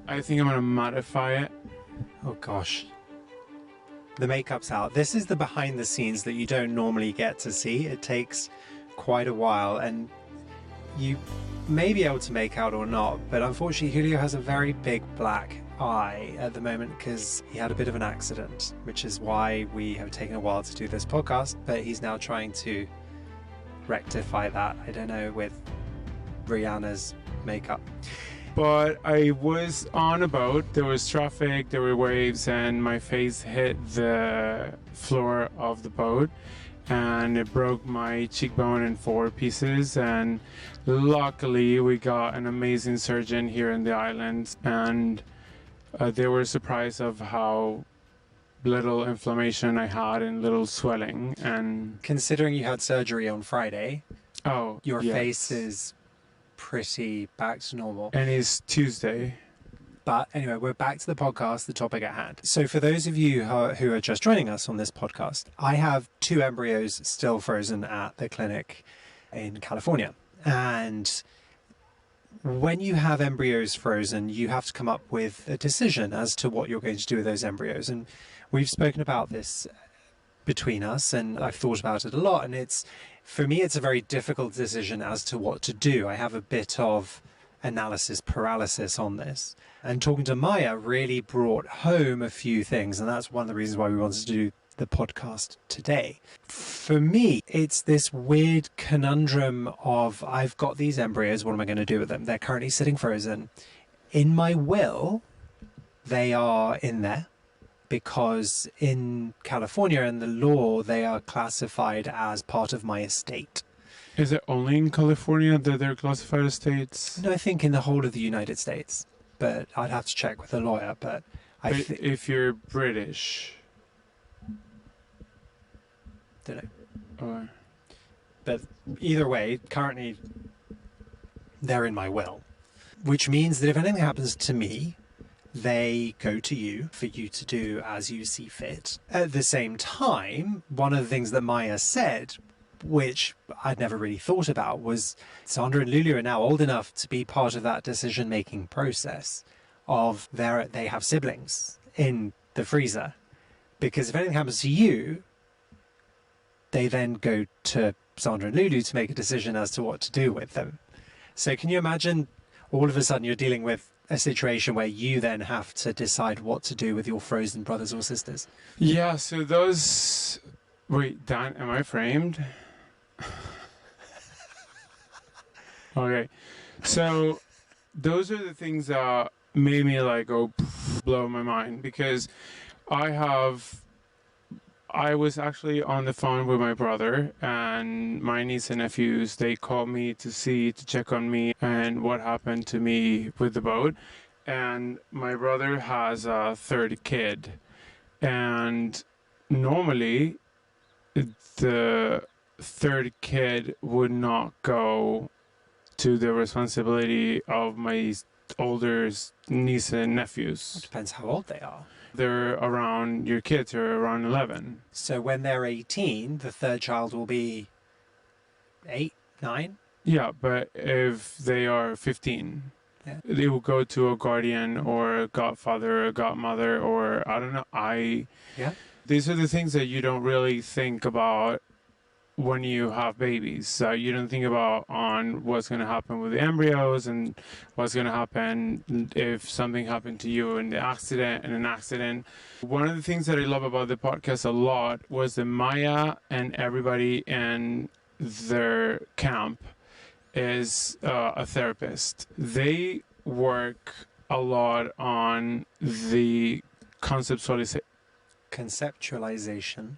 I think I'm going to modify it. Oh gosh. The makeup's out. This is the behind the scenes that you don't normally get to see. It takes quite a while and you may be able to make out or not, but unfortunately Julio has a very big black eye at the moment because he had a bit of an accident, which is why we have taken a while to do this podcast, but he's now trying to rectify that, I don't know, with Rihanna's makeup. But I was on a boat, there was traffic, there were waves, and my face hit the floor of the boat and it broke my cheekbone in 4 pieces. And luckily we got an amazing surgeon here in the islands, and they were surprised of how little inflammation I had and little swelling. And considering you had surgery on Friday, your yes. face is pretty back to normal. And it's Tuesday. But anyway, we're back to the podcast, the topic at hand. So for those of you who are just joining us on this podcast, I have 2 embryos still frozen at the clinic in California. And when you have embryos frozen, you have to come up with a decision as to what you're going to do with those embryos. And we've spoken about this between us, and I've thought about it a lot. And for me, it's a very difficult decision as to what to do. I have a bit of analysis paralysis on this. And talking to Maya really brought home a few things. And that's one of the reasons why we wanted to do the podcast today. For me, it's this weird conundrum of, I've got these embryos, what am I going to do with them? They're currently sitting frozen. In my will, they are in there because in California and the law, they are classified as part of my estate. Is it only in California that they're classified as states? No, I think in the whole of the United States, but I'd have to check with a lawyer. But if you're British, don't know. Or... But either way, currently they're in my will, which means that if anything happens to me, they go to you for you to do as you see fit. At the same time, one of the things that Maya said, which I'd never really thought about, was Sandra and Lulu are now old enough to be part of that decision-making process of they have siblings in the freezer. Because if anything happens to you, they then go to Sandra and Lulu to make a decision as to what to do with them. So can you imagine all of a sudden you're dealing with a situation where you then have to decide what to do with your frozen brothers or sisters? Yeah, so those... Wait, Dan, am I framed? Okay, so those are the things that made me like blow my mind, because I was actually on the phone with my brother and my niece and nephews. They called me to check on me and what happened to me with the boat. And my brother has a 3rd kid, and normally the 3rd kid would not go to the responsibility of my older niece and nephews. It depends how old they are. They're around, your kids are around 11. So when they're 18, the 3rd child will be 8, 9? Yeah, but if they are 15, they will go to a guardian or a godfather or a godmother, or I don't know. These are the things that you don't really think about when you have babies. You don't think about on what's going to happen with the embryos and what's going to happen if something happened to you in an accident. One of the things that I love about the podcast a lot was that Maya and everybody in their camp is a therapist. They work a lot on the conceptualization.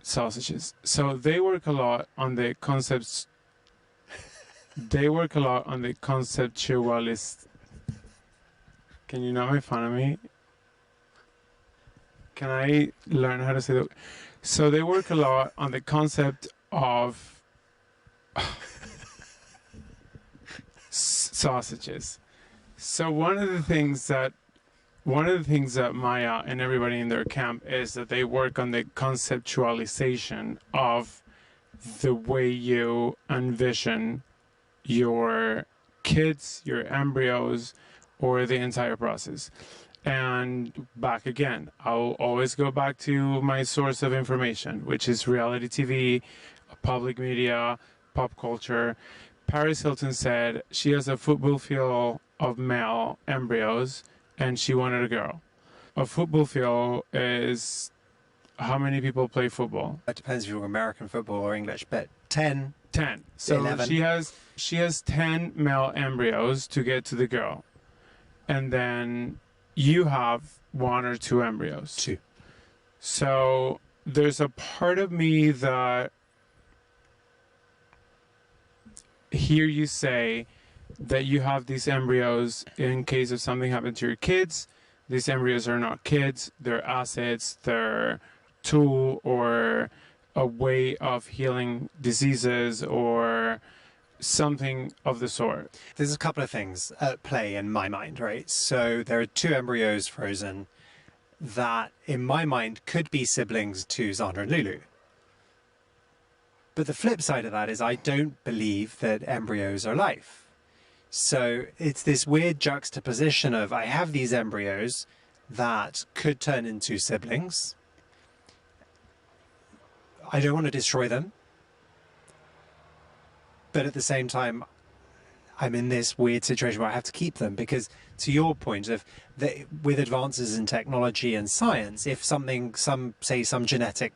Sausages. So they work a lot on the concepts. They work a lot on the conceptualist. Can you not make fun of me? Can I learn how to say that? So they work a lot on the concept of sausages. So one of the things that Maya and everybody in their camp is that they work on the conceptualization of the way you envision your kids, your embryos, or the entire process. And back again, I'll always go back to my source of information, which is reality TV, public media, pop culture. Paris Hilton said she has a football field of male embryos and she wanted a girl. A football field is how many people play football? It depends if you're American football or English, but 10. 10. So 11. she has 10 male embryos to get to the girl. And then you have 1 or 2 embryos. 2. So there's a part of me that hear you say that you have these embryos in case of something happened to your kids. These embryos are not kids, they're assets, they're tool or a way of healing diseases or something of the sort. There's a couple of things at play in my mind, right? So there are 2 embryos frozen that, in my mind, could be siblings to Xander and Lulu. But the flip side of that is I don't believe that embryos are life. So it's this weird juxtaposition of I have these embryos that could turn into siblings. I don't want to destroy them. But at the same time, I'm in this weird situation where I have to keep them because, to your point of with advances in technology and science, if something, some genetic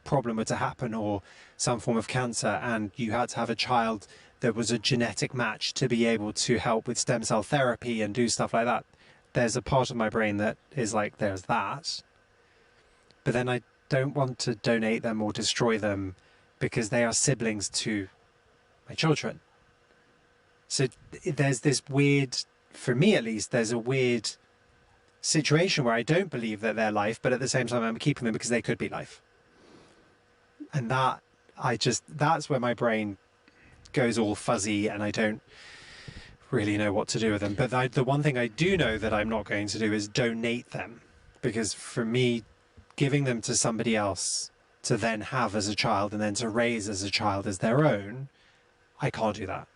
problem were to happen or some form of cancer and you had to have a child that was a genetic match to be able to help with stem cell therapy and do stuff like that, there's a part of my brain that is like, there's that. But then I don't want to donate them or destroy them because they are siblings to my children. So there's this weird, for me at least, there's a weird situation where I don't believe that they're life, but at the same time I'm keeping them because they could be life. And that's where my brain goes all fuzzy and I don't really know what to do with them. But the one thing I do know that I'm not going to do is donate them, because for me, giving them to somebody else to then have as a child and then to raise as a child as their own, I can't do that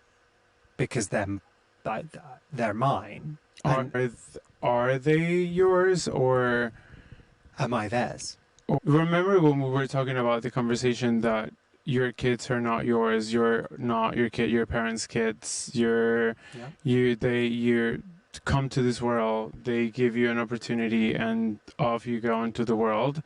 because they're mine. Are they yours or am I theirs? Remember when we were talking about the conversation that your kids are not yours, you're not your parents' kids, you come to this world, they give you an opportunity and off you go into the world.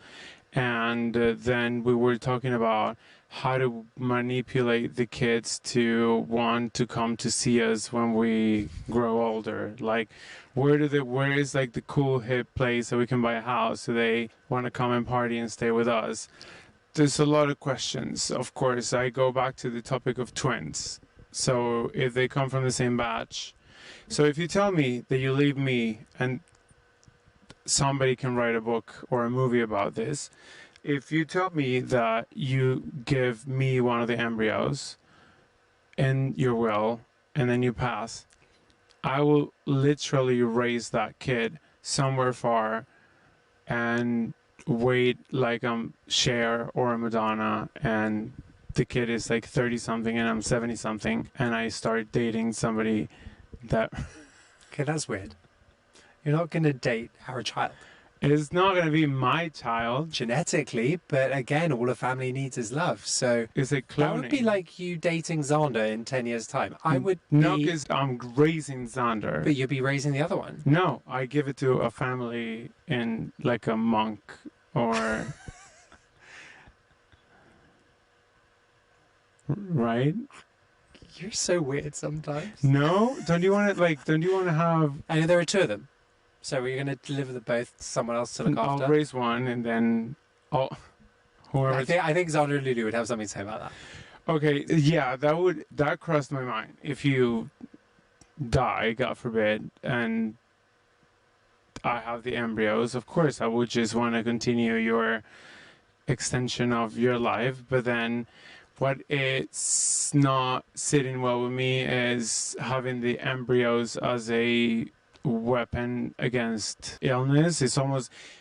And then we were talking about how to manipulate the kids to want to come to see us when we grow older. Like, where is like the cool hip place that we can buy a house so they want to come and party and stay with us? There's a lot of questions. Of course, I go back to the topic of twins. So if they come from the same batch. So if you tell me that you leave me, and somebody can write a book or a movie about this, if you tell me that you give me one of the embryos in your will and then you pass, I will literally raise that kid somewhere far and wait like I'm Cher or Madonna, and the kid is like 30 something and I'm 70 something, and I start dating somebody that... Okay, that's weird. You're not going to date our child. It's not going to be my child. Genetically, but again, all a family needs is love. So is it cloning? That would be like you dating Xander in 10 years' time. I would No, because I'm raising Xander. But you'd be raising the other one. No, I give it to a family in like a monk or... Right? You're so weird sometimes. No? Don't you want to have... I know there are 2 of them. So we're going to deliver them both to someone else to look after? I'll raise one and then whoever... I think Xander and Lulu would have something to say about that. Okay, yeah, that crossed my mind. If you die, God forbid, and I have the embryos, of course I would just want to continue your extension of your life. But then what it's not sitting well with me is having the embryos as a weapon against illness.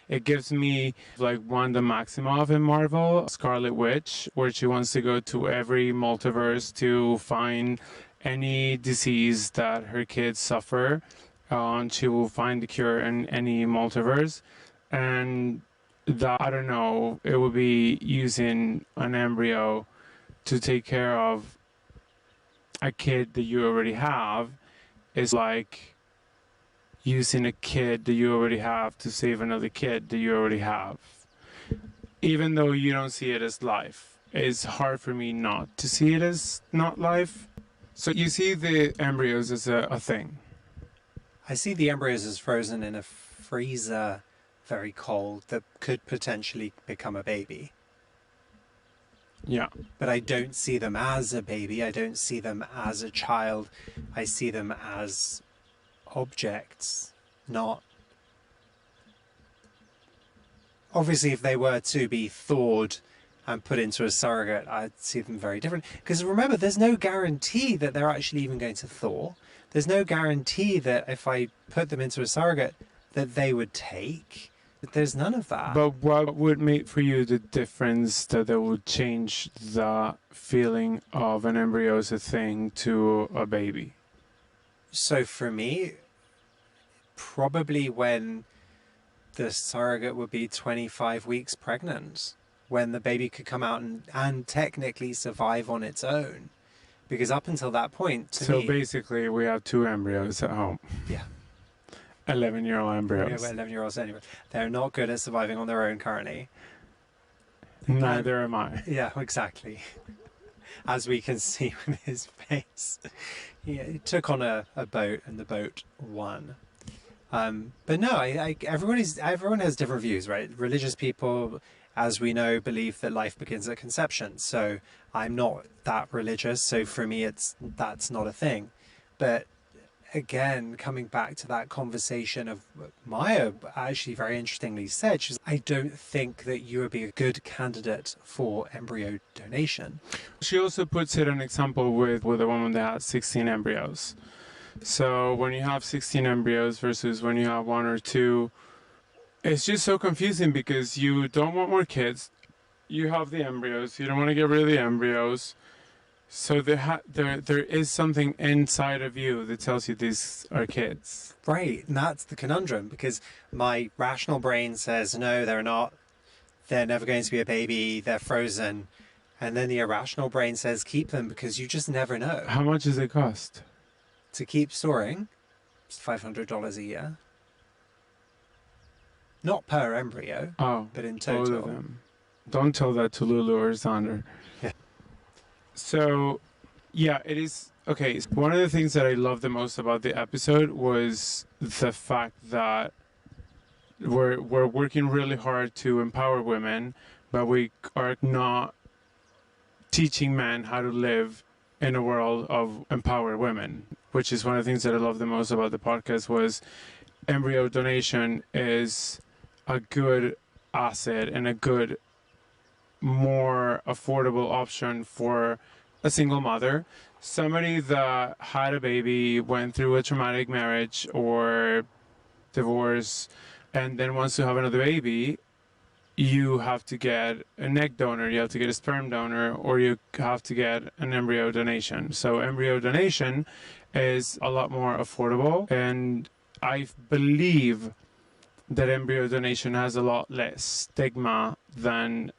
It gives me like Wanda Maximoff in Marvel, Scarlet Witch, where she wants to go to every multiverse to find any disease that her kids suffer she will find the cure in any multiverse, and that, I don't know, it will be using an embryo to take care of a kid that you already have is like using a kid that you already have to save another kid that you already have. Even though you don't see it as life, it's hard for me not to see it as not life. So you see the embryos as a thing. I see the embryos as frozen in a freezer, very cold, that could potentially become a baby. Yeah. But I don't see them as a baby. I don't see them as a child. I see them as objects, not... Obviously, if they were to be thawed and put into a surrogate, I'd see them very different. Because remember, there's no guarantee that they're actually even going to thaw. There's no guarantee that if I put them into a surrogate that they would take. There's none of that. But what would make for you the difference that would change the feeling of an embryo as a thing to a baby? So for me, probably when the surrogate would be 25 weeks pregnant, when the baby could come out and technically survive on its own. Because up until that point, to me... So basically, we have 2 embryos at home. Yeah. 11-year-old embryos. 11-year-olds anyway. They're not good at surviving on their own currently. Neither am I. Yeah, exactly. As we can see with his face. He took on a boat and the boat won. But no, everyone has different views, right? Religious people, as we know, believe that life begins at conception. So I'm not that religious. So for me, that's not a thing. But again, coming back to that conversation of Maya actually very interestingly said, she's, I don't think that you would be a good candidate for embryo donation. She also puts it an example with a woman that has 16 embryos. So when you have 16 embryos versus when you have 1 or 2, it's just so confusing because you don't want more kids. You have the embryos. You don't want to get rid of the embryos. So there is something inside of you that tells you these are kids. Right, and that's the conundrum, because my rational brain says, no, they're not. They're never going to be a baby. They're frozen. And then the irrational brain says, keep them, because you just never know. How much does it cost? To keep storing, it's $500 a year. Not per embryo, but in total. Both of them. Don't tell that to Lulu or Xander. Yeah. So, yeah, it is... Okay, one of the things that I loved the most about the episode was the fact that we're working really hard to empower women, but we are not teaching men how to live in a world of empowered women, which is one of the things that I love the most about the podcast. Was embryo donation is a good asset and a good, more affordable option for a single mother, somebody that had a baby, went through a traumatic marriage or divorce, and then wants to have another baby. You have to get an egg donor, you have to get a sperm donor, or you have to get an embryo donation. So embryo donation is a lot more affordable, and I believe that embryo donation has a lot less stigma than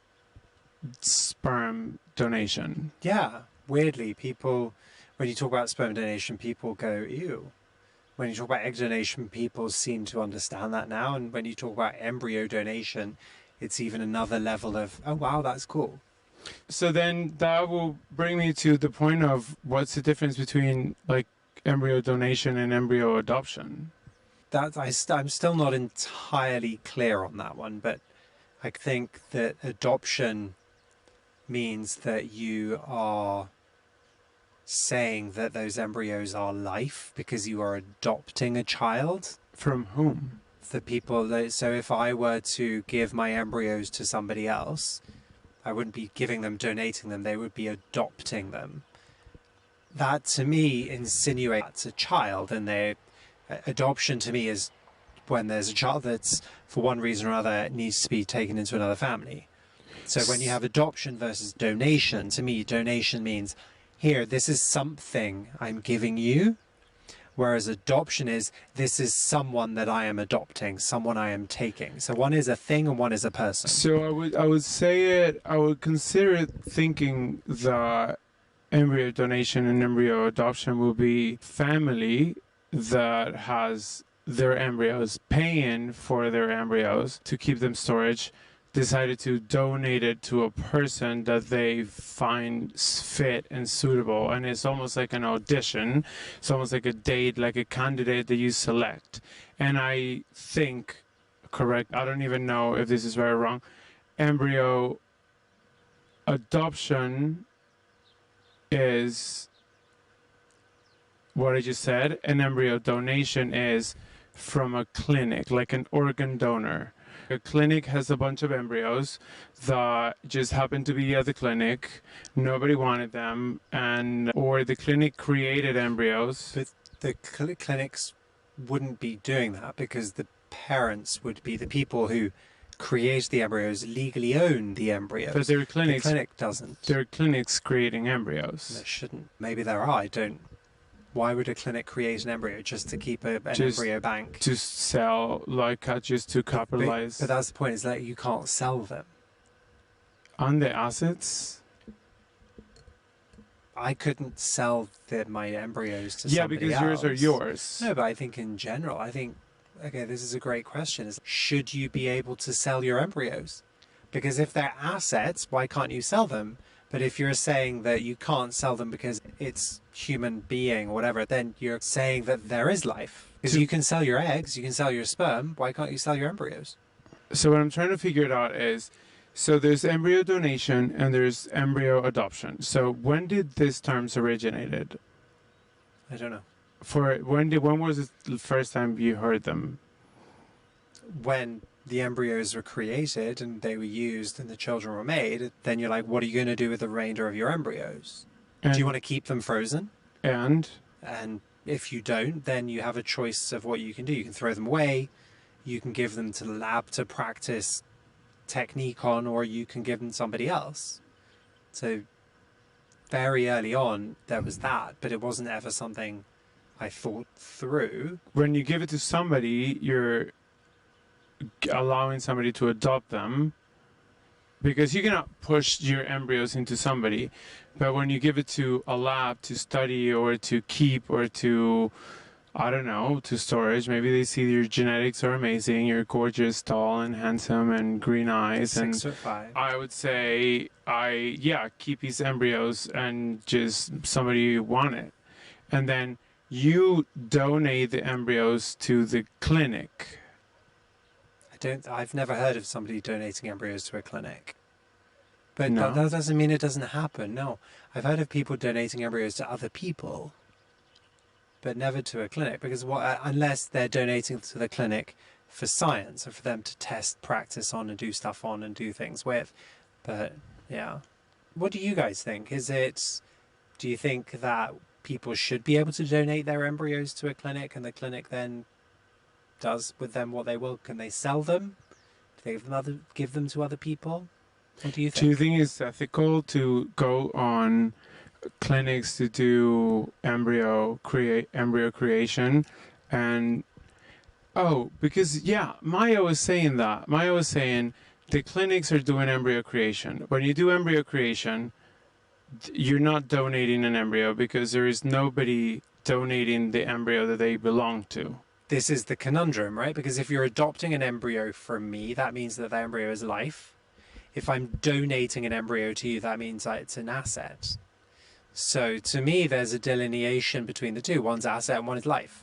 sperm donation. Yeah, weirdly, people, when you talk about sperm donation, people go, ew. When you talk about egg donation, people seem to understand that now. And when you talk about embryo donation, it's even another level of, oh, wow, that's cool. So then that will bring me to the point of what's the difference between like embryo donation and embryo adoption? That I'm still not entirely clear on that one, but I think that adoption means that you are saying that those embryos are life because you are adopting a child. From whom? The people that, so if I were to give my embryos to somebody else, I wouldn't be giving them, donating them, they would be adopting them. That to me insinuates a child, and adoption to me is when there's a child that's for one reason or other needs to be taken into another family. So when you have adoption versus donation, to me donation means, here, this is something I'm giving you, Whereas adoption is, this is someone that I am adopting, someone I am taking. So one is a thing and one is a person. So I would consider it thinking that embryo donation and embryo adoption will be family that has their embryos, paying for their embryos to keep them storage, decided to donate it to a person that they find fit and suitable. And it's almost like an audition. It's almost like a date, like a candidate that you select. And I think, correct, I don't even know if this is right or wrong, embryo adoption is what I just said, and embryo donation is from a clinic, like an organ donor. A clinic has a bunch of embryos that just happen to be at the clinic. Nobody wanted them, or the clinic created embryos. But the clinics wouldn't be doing that because the parents would be the people who create the embryos, legally own the embryos. But there are clinics. The clinic doesn't. There are clinics creating embryos. There shouldn't. Maybe there are. I don't. Why would a clinic create an embryo just to keep an embryo bank? To sell, just to capitalize. But that's the point, is that you can't sell them. On the assets? I couldn't sell my embryos to somebody else. Yeah, because yours are yours. No, but I think in general, okay, this is a great question. Should you be able to sell your embryos? Because if they're assets, why can't you sell them? But if you're saying that you can't sell them because it's human being or whatever, then you're saying that there is life. Because you can sell your eggs, you can sell your sperm, why can't you sell your embryos? So what I'm trying to figure it out is, so there's embryo donation and there's embryo adoption. So when did these terms originated? I don't know. When was the first time you heard them? When the embryos were created and they were used and the children were made, then you're like, what are you going to do with the remainder of your embryos? Do you want to keep them frozen? And if you don't, then you have a choice of what you can do. You can throw them away, you can give them to the lab to practice technique on, or you can give them to somebody else. So very early on, there was that, but it wasn't ever something I thought through. When you give it to somebody, you're allowing somebody to adopt them, because you cannot push your embryos into somebody. But when you give it to a lab to study or to keep or to, I don't know, to storage, maybe they see your genetics are amazing, you're gorgeous, tall and handsome and green eyes. 6'5". I would say, keep these embryos and just somebody want it. And then you donate the embryos to the clinic. I've never heard of somebody donating embryos to a clinic. But no. that doesn't mean it doesn't happen. No. I've heard of people donating embryos to other people, but never to a clinic, because unless they're donating to the clinic for science or for them to test, practice on and do stuff on and do things with. But yeah. What do you guys think? Do you think that people should be able to donate their embryos to a clinic and the clinic then does with them what they will? Can they sell them? Do they give them to other people? What do you think? Do you think it's ethical to go on clinics to do embryo creation? And because Maya was saying that. Maya was saying the clinics are doing embryo creation. When you do embryo creation, you're not donating an embryo because there is nobody donating the embryo that they belong to. This is the conundrum, right? Because if you're adopting an embryo from me, that means that the embryo is life. If I'm donating an embryo to you, that means that it's an asset. So to me, there's a delineation between the two. One's asset and one is life.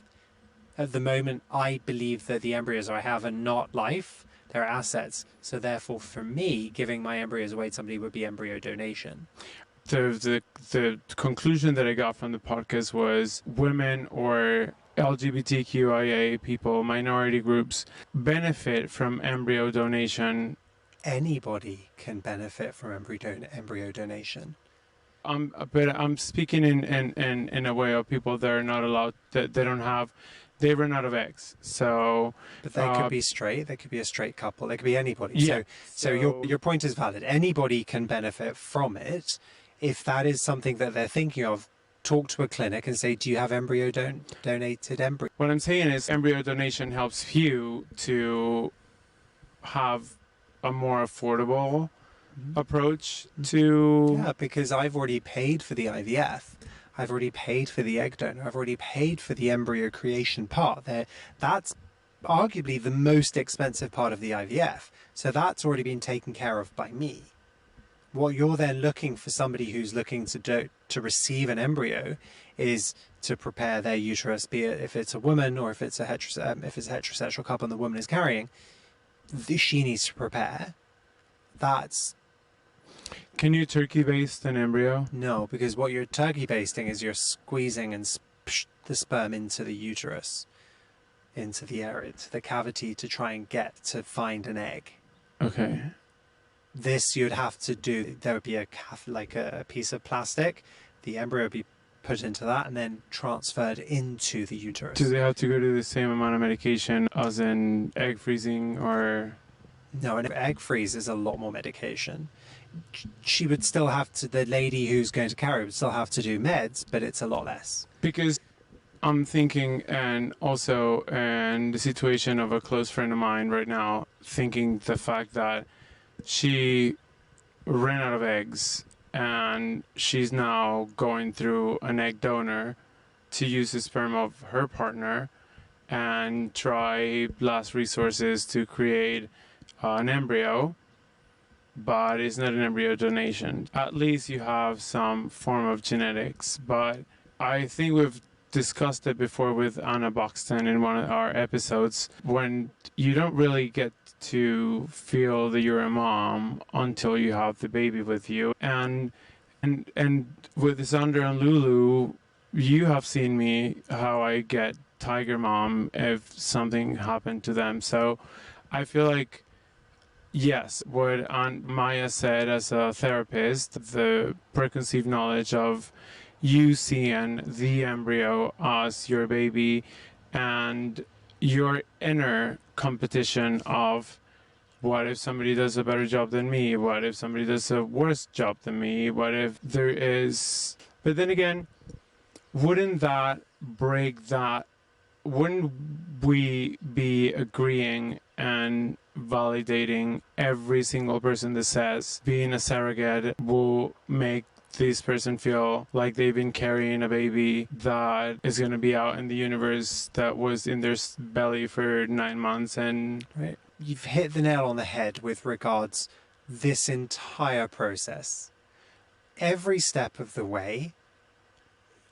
At the moment, I believe that the embryos I have are not life, they're assets. So therefore, for me, giving my embryos away to somebody would be embryo donation. The conclusion that I got from the podcast was women or LGBTQIA people, minority groups, benefit from embryo donation. Anybody can benefit from embryo donation. But I'm speaking in a way of people that are not allowed, that they run out of eggs. So, but they could be straight. They could be a straight couple. They could be anybody. Yeah. So your point is valid. Anybody can benefit from it. If that is something that they're thinking of talk to a clinic and say, do you have donated embryo? What I'm saying is embryo donation helps you to have a more affordable approach to... Yeah, because I've already paid for the IVF. I've already paid for the egg donor. I've already paid for the embryo creation part. That's arguably the most expensive part of the IVF. So that's already been taken care of by me. What you're then looking for somebody who's looking to receive an embryo is to prepare their uterus, be it if it's a woman or if it's a heterosexual couple and the woman is carrying, she needs to prepare. That's... Can you turkey baste an embryo? No, because what you're turkey basting is you're squeezing and the sperm into the uterus, into the area, into the cavity to try and get to find an egg. Okay. This you'd have to do. There would be a piece of plastic. The embryo would be put into that and then transferred into the uterus. Do they have to go to the same amount of medication as in egg freezing or... No, an egg freeze is a lot more medication. She would still have to, the lady who's going to carry would still have to do meds, but it's a lot less. Because I'm thinking, and also in the situation of a close friend of mine right now, thinking the fact that she ran out of eggs and she's now going through an egg donor to use the sperm of her partner and try last resources to create an embryo, but it's not an embryo donation. At least you have some form of genetics. But I think we've discussed it before with Anna Buxton in one of our episodes, when you don't really get to feel that you're a mom until you have the baby with you. And with Xander and Lulu, you have seen me how I get tiger mom if something happened to them. So I feel like, yes, what Aunt Maya said as a therapist, the preconceived knowledge of you seeing the embryo as your baby and your inner competition of what if somebody does a better job than me? What if somebody does a worse job than me? What if there is... But then again, wouldn't that break that? Wouldn't we be agreeing and validating every single person that says being a surrogate will make this person feel like they've been carrying a baby that is going to be out in the universe that was in their belly for 9 months? And right, you've hit the nail on the head with regards this entire process. Every step of the way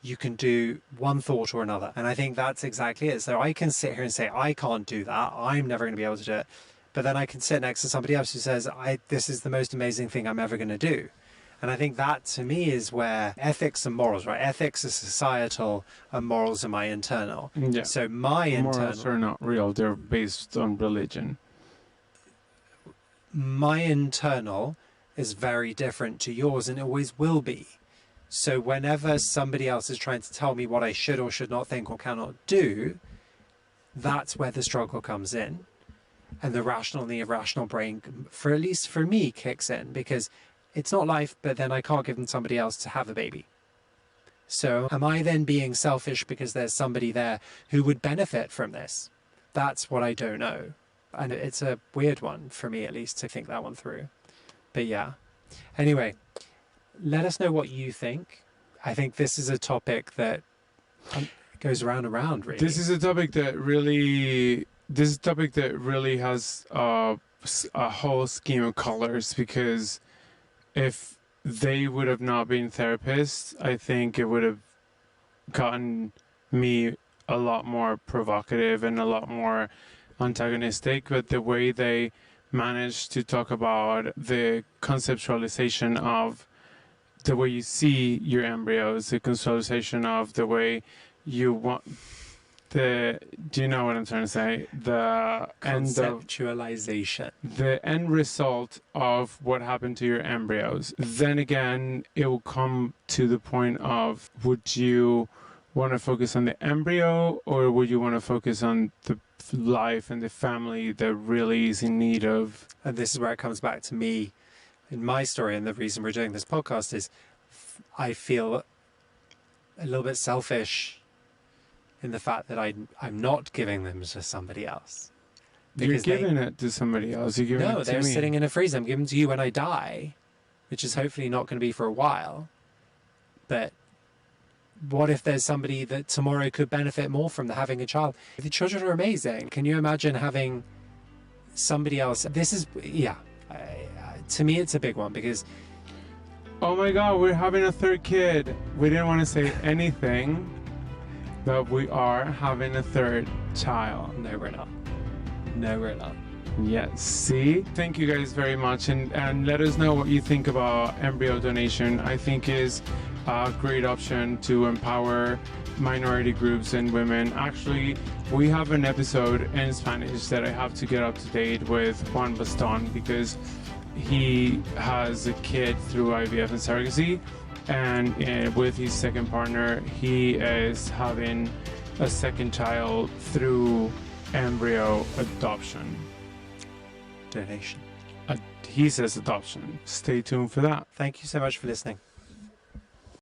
you can do one thought or another, and I think that's exactly it. So I can sit here and say I can't do that, I'm never going to be able to do it, but then I can sit next to somebody else who says this is the most amazing thing I'm ever going to do. And I think that, to me, is where ethics and morals, right? Ethics are societal and morals are my internal. yeah, So my morals are not real, they're based on religion. My internal is very different to yours and always will be. So whenever somebody else is trying to tell me what I should or should not think or cannot do, that's where the struggle comes in. And the rational and the irrational brain, for at least for me, kicks in, because it's not life, but then I can't give them somebody else to have a baby. So am I then being selfish because there's somebody there who would benefit from this? That's what I don't know. And it's a weird one for me, at least, to think that one through. But yeah. Anyway, let us know what you think. I think this is a topic that goes around and around, really. This is a topic that really has a whole scheme of colors, because if they would have not been therapists, I think it would have gotten me a lot more provocative and a lot more antagonistic. But the way they managed to talk about the conceptualization of the way you see your embryos, the conceptualization of the way you want do you know what I'm trying to say? The conceptualization. The end result of what happened to your embryos. Then again, it will come to the point of, would you want to focus on the embryo, or would you want to focus on the life and the family that really is in need of? And this is where it comes back to me in my story, and the reason we're doing this podcast is I feel a little bit selfish in the fact that I'm not giving them to somebody else. You're giving it to somebody else. You're giving it to me. No, they're sitting in a freezer. I'm giving them to you when I die, which is hopefully not going to be for a while. But what if there's somebody that tomorrow could benefit more from having a child? The children are amazing. Can you imagine having somebody else? This is, to me, it's a big one because... Oh my God, we're having a third kid. We didn't want to say anything, but we are having a third child. No, we're not. No, we're not. Yes, see? Thank you guys very much, and let us know what you think about embryo donation. I think is a great option to empower minority groups and women. Actually, we have an episode in Spanish that I have to get up to date with Juan Baston because he has a kid through IVF and surrogacy, and with his second partner, he is having a second child through embryo adoption. Donation. He says adoption. Stay tuned for that. Thank you so much for listening.